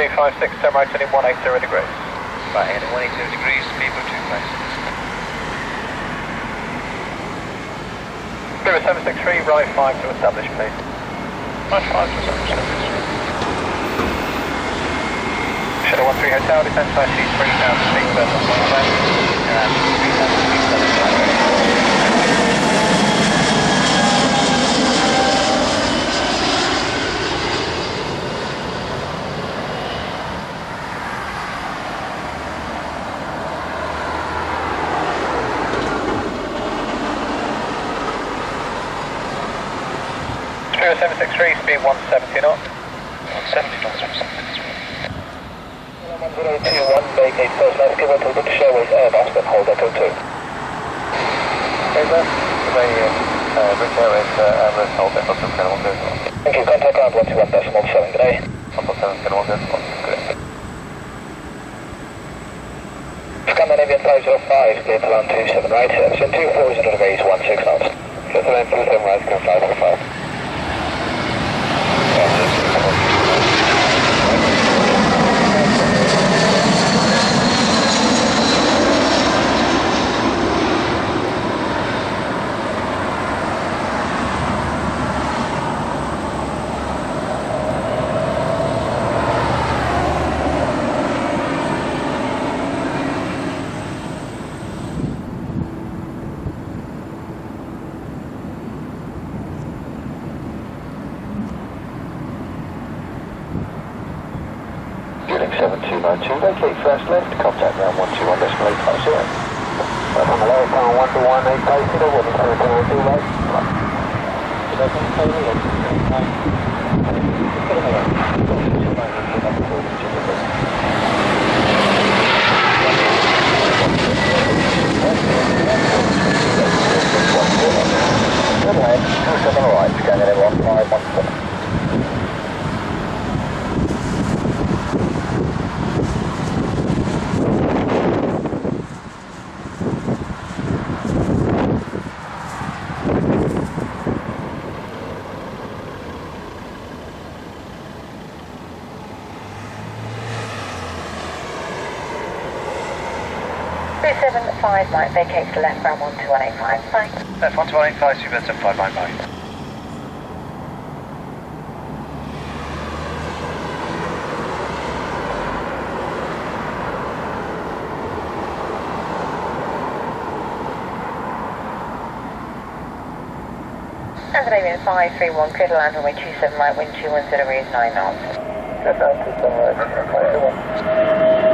256, turn right heading 180 degrees. Right, heading 180 degrees, people 2 places. River 763, right 5 to establish, please. Right 5 to establish. Shadow 13 Hotel, descent to IC 3000 feet, first on one way. 3000 feet, southern flight. Spirit 763, speed 170 knots. 170 knots from 763. 1021, vacate first left, give up to British Airways Airbus, then hold Echo 2. Over, British Airways Airbus, hold Echo 2, Scanner 1 good. Thank you, contact ground 121.7, good day. 1.7, Scanner 1 good. Scandinavian 505, clear to land 27 right, service in 240 degrees, 16 knots. Clear to land 27 right, clear 545. Building 7292, vacate first left, contact ground 121.850. Right on the lower power 121.880, 122 right. Good ahead, 27 right, scanning in 1517. Five might vacate to left, ground 12185, bye. Left 12185, Super 759, bye. Scandinavian 531, clear to land runway 27 right, wind 210 degrees, 9 knots. Good, 27 right, 521.